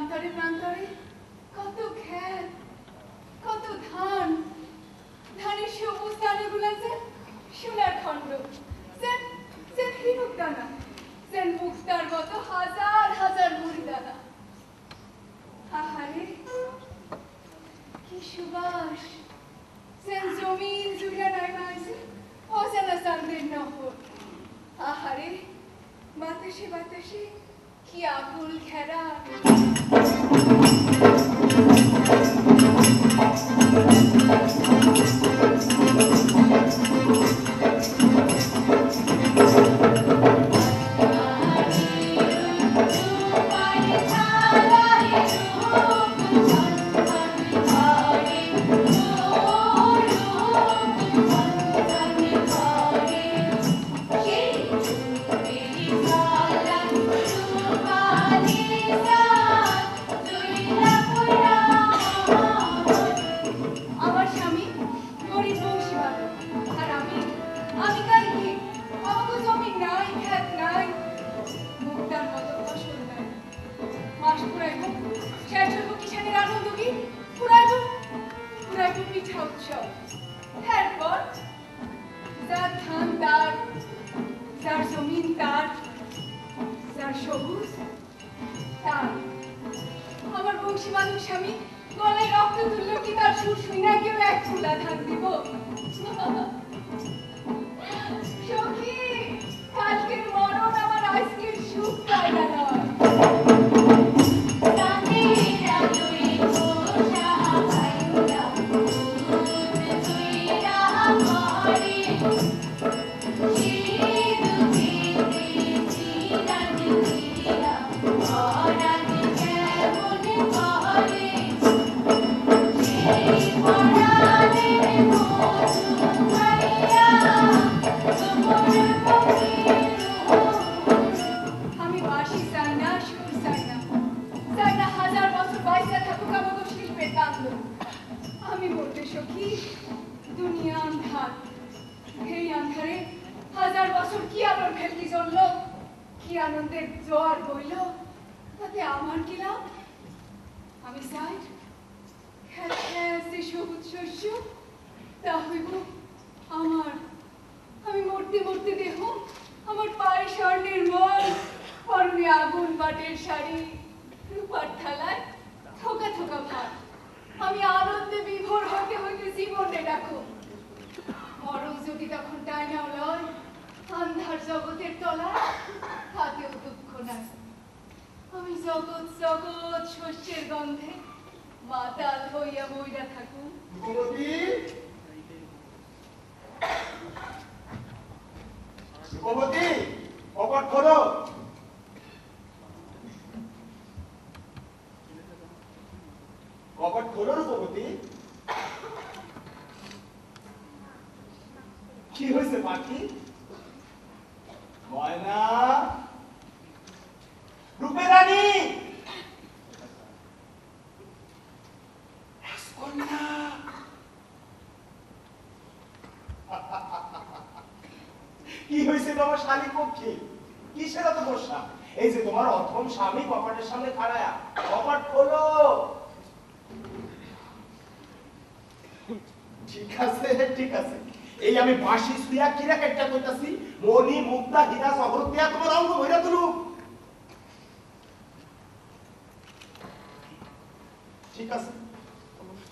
প্রান্তরে প্রান্তরে কত খেত, কত ধান, ধানের সবুজ দানাগুলো যেন সোনার খণ্ড, যেন হীরক দানা, যেন মুক্তার মতো হাজার হাজার মুড়ি দানা। আহারে কি সুবাস, যেন জমিন জুড়ে নাইমা আছে অজানা চাঁদের নহর। আহারে বাতাসে বাতাসে কি আকুল ঘেরা।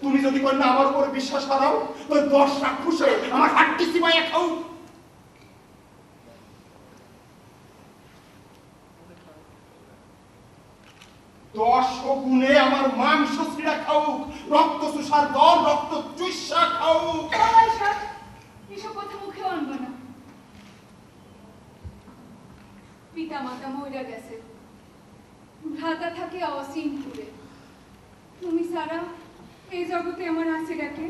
তুমি যদি কন্যা আমার উপরে বিশ্বাস হারাও তো 10 রাক্ষসে আমার হাড্ডি চিবাইয়া খাও। দশ গুণে আমার মাংস ছিঁড়া খাউক, রক্ত চুষার দল রক্ত চুষা খাউক। এসব কথা মুখে আনবো না। পিতা মাতা মইরা গেছে, ভ্রাতা থাকে অসীমপুরে। তুমি সারা এই জগতে আমার আছে ডাকে।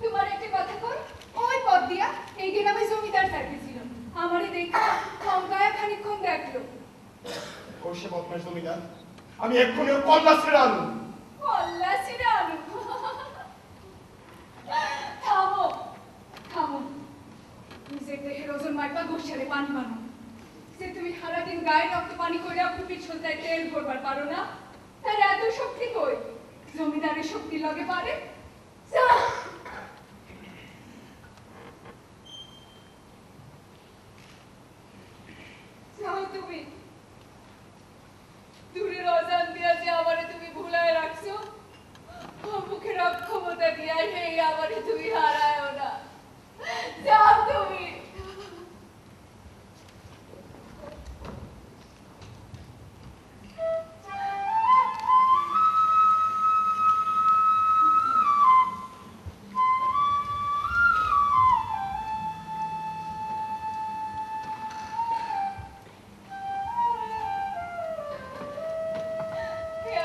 তোমার একটা কথা কই, ওই পথ দিয়া এই গ্রামে জমিদার থাকতেছিল। আমারই দেখা লঙ্কায় খানিকক্ষণ দেখলো। ও সে বদমাশ জমিদার, আমি এক্ষুনি ওর কল্লা ছেড়ে আনু। কল্লা ছেড়ে আনু? থামো থামো, নিজের দেহের সংসারে পানি মানো যে তুমি সারাদিন গায়ে রক্ত পানি করে কুপির ছোলতায় তেল করবার পারো না তার এত শক্তি কই জমিদারের শক্তি লগে পারে যাও যাও তুমি দূরের অজান দিয়া যে আমারে তুমি ভুলায় রাখছো মুখের অক্ষমতা দিয়া সেই আমারে তুমি হারায়ও না যাও তুমি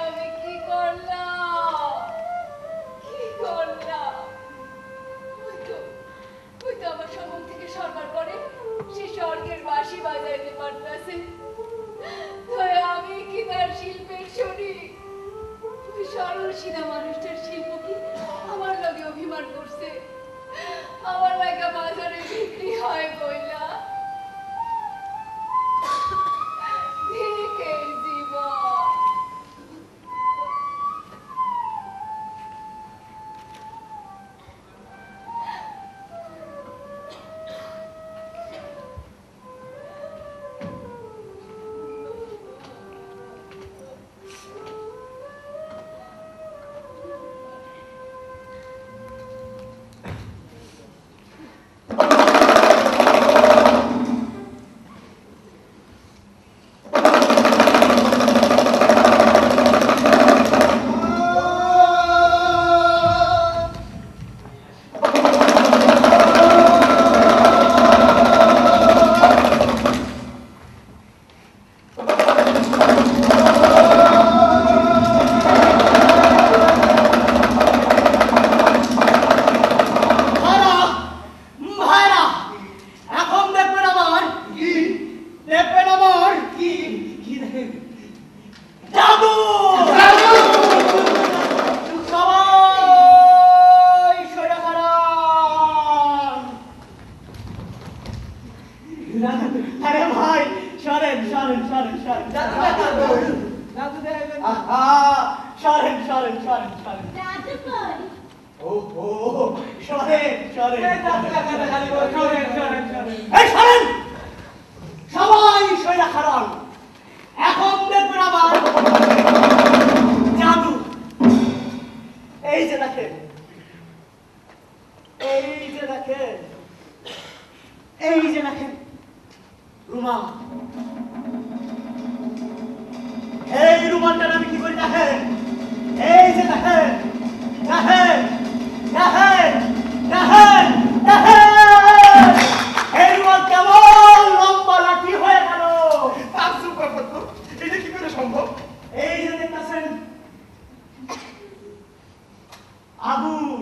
আমি কি করলাম কি করলাম ওই তো আমার সম্মুখ থেকে সরবার পরে সে স্বর্গের বাঁশি বাজাইতে পারতেছে তাই আমি কি তার শিল্পের শরীর ওই সরল সিধা মানুষটার শিল্প কি আমার লগে অভিমান করছে আমার লাগা বাজারে বিক্রি হয় বইলা ভিখের জীবন আরে ভাই সরেন সরেন সরেন সরেন সরেন সরেন সরেন সরেন ও ও সরেন সরেন এই সরেন সবাই সইরা খারাপ এখন দেখবেন আবার জাদু এই যে দেখেন এই যে দেখেন এই যে দেখেন রুমাল এই রুমালটা আমি কি করি দেখেন এই যে দেখেন দেখেন দেখেন দেখেন দেখেন এই রুমাল কেমন লম্বা লাঠি হয়ে গেল তাজ্জব ব্যাপার তো এটা কি করে সম্ভব এই যে দেখতেছেন আগুন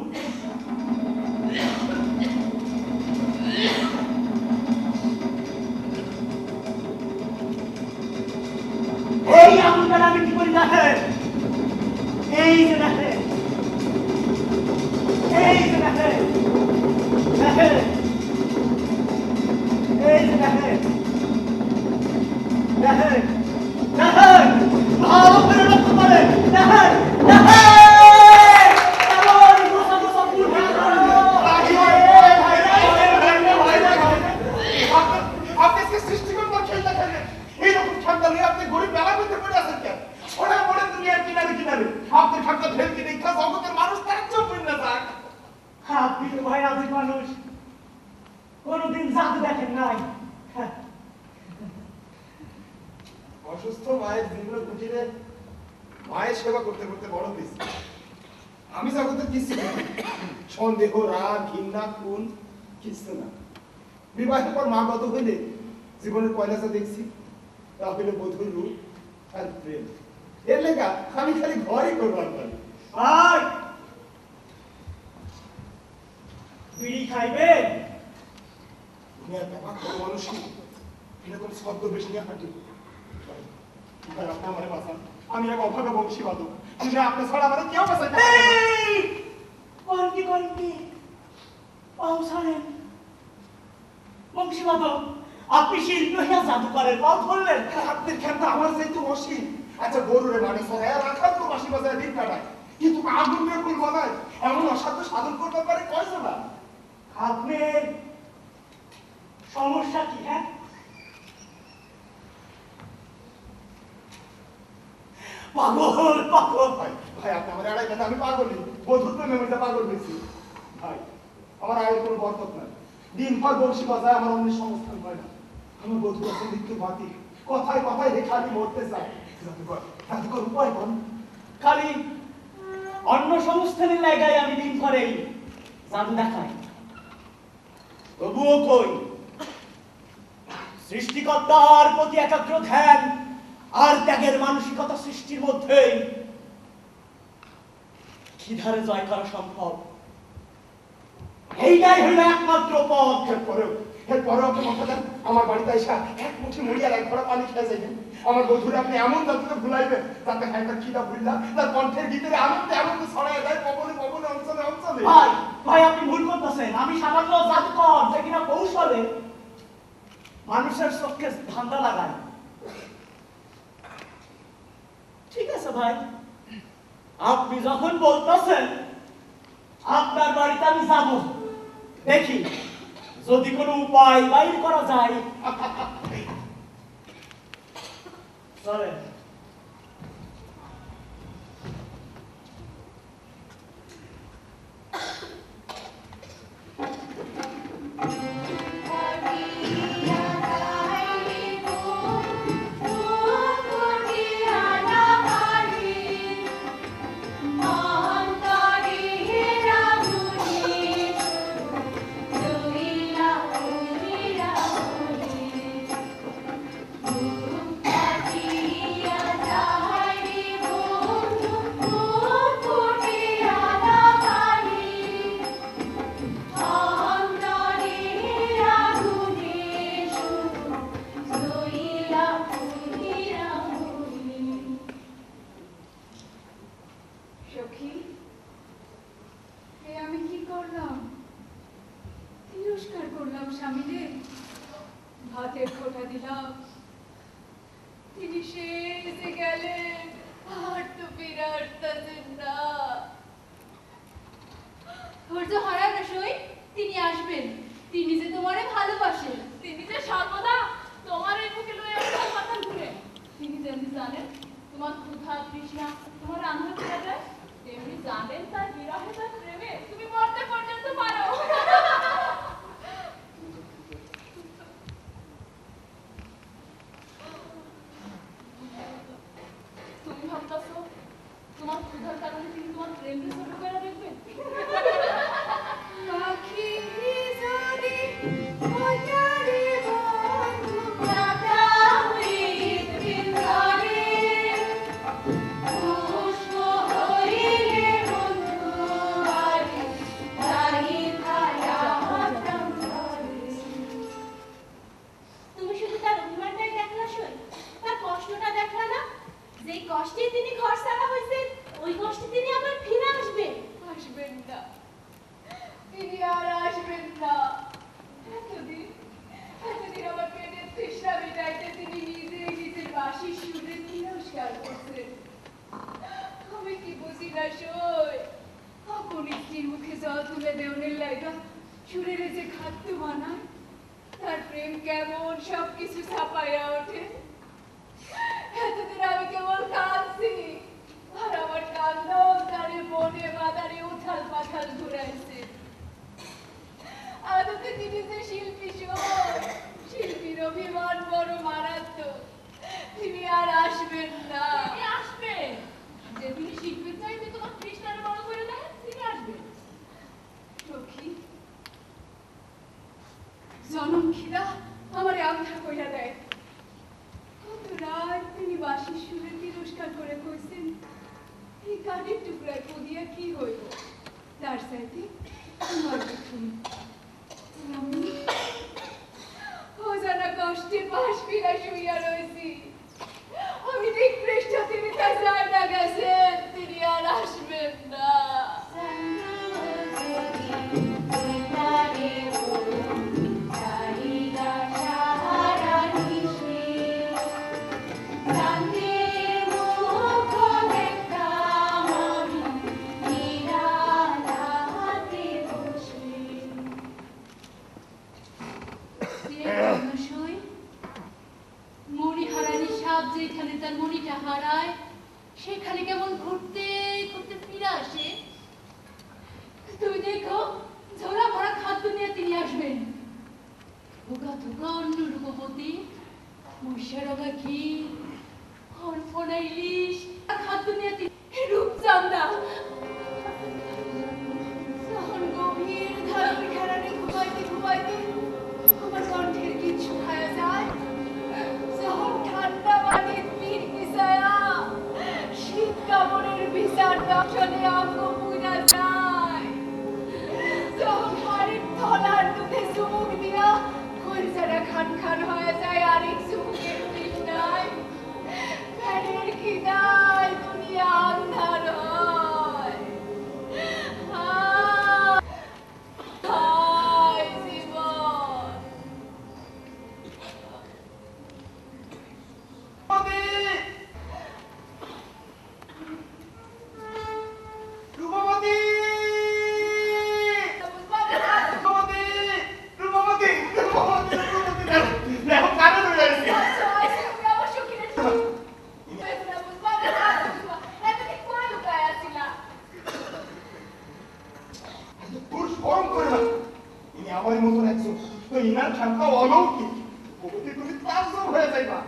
এই আগুনটা আমি কি করি দেখেন এই যে দেখেন এই যে দেখেন দেখেন এই যে দেখেন দেখেন দেখেন ভালো করে লক্ষ্য করেন দেখেন দেখেন কেমন গোসা গোসা ফুল আপনি আজকে সৃষ্টিকর্তার খেলতে খেলেন এইরকম ঠান্ডা নিয়ে আপনি গরিব মেলা করতে পড়ে আছেন কেন ওরা বলে দুনিয়ার কিনারে কিনারে আপনি ঠান্ডা ঢেলকে দেখা জগতের মানুষ তার চোখ না যাক আপনি তো ভাই আজ মানুষ কোনদিন জাদু দেখেন নাই অসুস্থ মায়ের জীবন কুটিরে মায়ের সেবা করতে করতে বড় হয়েছি আমি জগতের কিছু না সন্দেহ রাগ ঘৃণা খুন কিছু না বিবাহের পর মা গত হইলে জীবনের পয়লাটা দেখছি তা হইলে বধুর রূপ আর প্রেম এর লেখা আমি খালি ঘরই করবার পারি ভাই বিড়ি খাইবেন দুনিয়ার ব্যাপার কোনো মানুষই এরকম শব্দ বেশি নিয়ে হাঁটি আপনি আমার বাঁচান আমি এক অভাগা বংশী বাদক দুনিয়া আপনি ছাড়া আমার কেউ বাঁচাই করেন কি পাও ছাড়েন বংশীবাদক আপনি শিল্পী হইয়া জাদুকরের পাও ধরলেন। আপনার ক্ষমতা আমার চাইতে অসীম। আচ্ছা গরুরে মানে সরাই আর রাখাল তো বাসি বাজায় দিন কাটায়, কিন্তু আগুন দিয়ে ফুল বানায় এমন অসাধ্য সাধন করতে পারে কয়জন না? আপনার সমস্যা কি? হ্যাঁ, পাগল পাগল। ভাই ভাই আপনি আমার এড়াই কেন? আমি পাগলি, বধুর প্রেমে মধ্যে পাগল হয়েছি ভাই। আমার আয়ের কোনো বরকত নাই, দিন পর বংশী বাজায় আমার অন্য সংস্থান হয় না। আমার বধু আছে মৃত্যু বাতি, কথায় কথায় রেখা আমি মরতে চাই। জাদুকর জাদুকর উপায় কোন? খালি অন্য সংস্থানের লাগাই আমি দিন করেই জাদু দেখাই, তবুও কই সৃষ্টিকর্তার প্রতি একাগ্র ধ্যান আর ত্যাগের মানসিকতা সৃষ্টির মধ্যেই খিধারে জয় করা সম্ভব। এইটাই হইল একমাত্র পথ। এরপরেও আপনি মাথা দেন, আমার বাড়িতে এসে এক মুঠি মুড়ি আর এক ঘোড়া পানি খেয়ে যাবেন। আমার বধুরে আপনি এমন জাদুতে ভুলাইবেন যাতে হ্যাঁ তার খিদা ভুললা, তার কণ্ঠের ভিতরে আনন্দ এমন ছড়ায় যায় পবনে পবনে অঞ্চলে অঞ্চলে। ভাই ভাই আপনি ভুল করতেছেন। আমি সামান্য জাদুকর যে কিনা কৌশলে মানুষের চোখে ধান্দা লাগায়। ঠিক আছে ভাই, আপনি যখন বলতেছেন আপনার বাড়িতে আমি যাব, দেখি যদি কোনো উপায় বাইর করা যায়। চলেন। সখী, এ আমি কি করলাম? তিরস্কার করলাম স্বামীরে, ভাতের খোঁটা দিলাম, তিনি সে এসে গেলেন, আর তো ফিরে আসতেছেন না। ধৈর্য হারান না সই, তিনি আসবেন। তিনি যে তোমারে ভালোবাসেন, তিনি যে সর্বদা তোমার এই মুখে লয়ে আসার কথা ঘুরে। তিনি যেমনি জানেন তোমার ক্ষুধা তৃষ্ণা তোমার রান্না করে যায়, তেমনি জানেন তার বিরহে তার প্রেমে তুমি মরতে পর্যন্ত পারো। তুমি ভাবতেছো তোমার ক্ষুধার কারণে তিনি তোমার প্রেমকে ছোট করে দেখবেন? পাখি যদি ওটারে বন্ধু কাটা মৃত বিন্দরে পুষ্প হইলে বন্ধু আরে তাই থায়া হতাম ধরে। তুমি শুধু তার অভিমানটাই দেখলা সই, তার কষ্টটা দেখলা না? যেই কষ্টে তিনি ঘর ছাড়া হয়েছেন, ওই কষ্টে তিনি আবার ফিরে আসবেন। আসবেন না, তিনি আর আসবেন না। এতদিন আমার পেটের তৃষ্ণা মিটাইতে তিনি নিজেই নিজের বাঁশির সুরে তিরস্কার করছেন। আমি কি বুঝি না সই, আপন স্ত্রীর মুখে জল তুলে দেওয়ার লাইগা সুরের যে খাদ্য বানায়, তার প্রেম কেমন সবকিছু ছাপাইয়া ওঠে। এতদিন আমি কেবল কাঁদছি, আর আমার কান্দন তারে বনে বাদারে উথাল পাথাল ঘুরাইছে। আদতে তিনি যে শিল্পী সই, শিল্পীর অভিমান বড় মারাত্মক। তিনি আর আসবেন না। তিনি আসবেন, যে তিনি শিল্পীর চাইতে তোমার তৃষ্ণারে বড় করে দেখেন, তিনি আসবেন। সখী, জনম খিদা আমারে আন্ধা কইরা দেয়। কত রাত তিনি বাঁশির সুরে তিরস্কার করে কইছেন, এই কাঠের টুকরায় পদিয়া কি হইল, তার চাইতে তোমার দেখুন। আমি অজানা কষ্টে পাশ ফিরা শুইয়া রয়েছি। আমি নিকৃষ্ট, তিনি তার জায়গা গেছেন, তিনি আর আসবেন না। তারে বন্ধু চাহিদা সাহা রূপমতি মহিষারগা ঘি হরফোনা ইলিশ খাদ্য নিয়তি রূপচান্দা তখন গভীর ধারণ ঘেরানে ঘুমাইতে ঘুমাইতে আমার কণ্ঠের কিছু খায়া যায় যখন ঠান্ডা পানির তীর পিছায়া শীত কামড়ের বিচার দর্শনে অঙ্গ পুইরা যায় যখন হাড়ির তলার দুধে চুমুক দিয়া কলজারা খান খান হয়ে যায় আরেক চুমুকের তৃষ্ণায় প্যানের খিদায় দুনিয়া আন্ধার হয় হায় জীবন রূপমতি! রূপমতি! রূপমতি! রূপমতি! রূপমতি! দেখো, কানে ধরে যাচ্ছে। পুরুষ গরম করে না। ইনি আমার মতন একজন, তো ইনার ঠান্ডা অলৌকিক। প্রকৃতি তুমি তাজ্জব হয়ে যাইবা।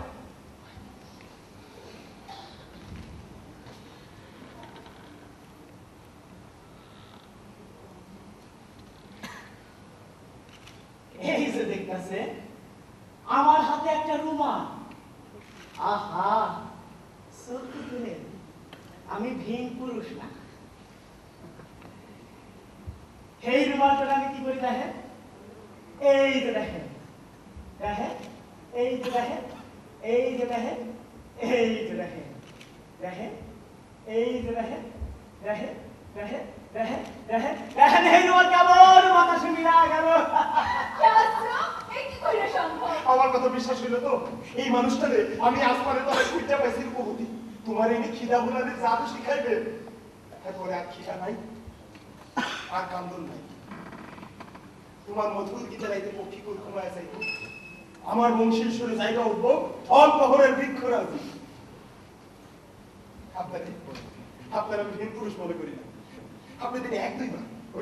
এই যে দেখতেছে আমার হাতে একটা রুমাল। আহা, সত্যি তুলে আমি ভীম পুরুষ না। এই রুমালটা আমি কি করি দেখেন, এই যে দেখেন, দেখেন, এই যে দেখেন, এই যে দেখেন, এই যে দেখেন, দেখেন, এই যে দেখেন, দেখেন, দেখেন, দেখেন, দেখেন, দেখেন, এই রুমাল কেমন বাতাসে মিলা গেল। আমার কথা বিশ্বাস হইল তো? এই মানুষটারে আমি আসমানে তো খুঁজতে পাইছি রূপবতী। তোমার এনে খিদা বুলাদের জাদু শিখাইবে। তারপরে আর খিদা নাই, আর কান্দন নাই। তোমার মধুর গীতে রাইতে পক্ষী করে ঘুমায় যাইব। আমার বংশীর সুরে জায়গা উঠবো ফল পহরের বৃক্ষরাজি। আপনাকে আপনার আমি ভীম পুরুষ মনে করি না। আপনি তিনি এক দুইবার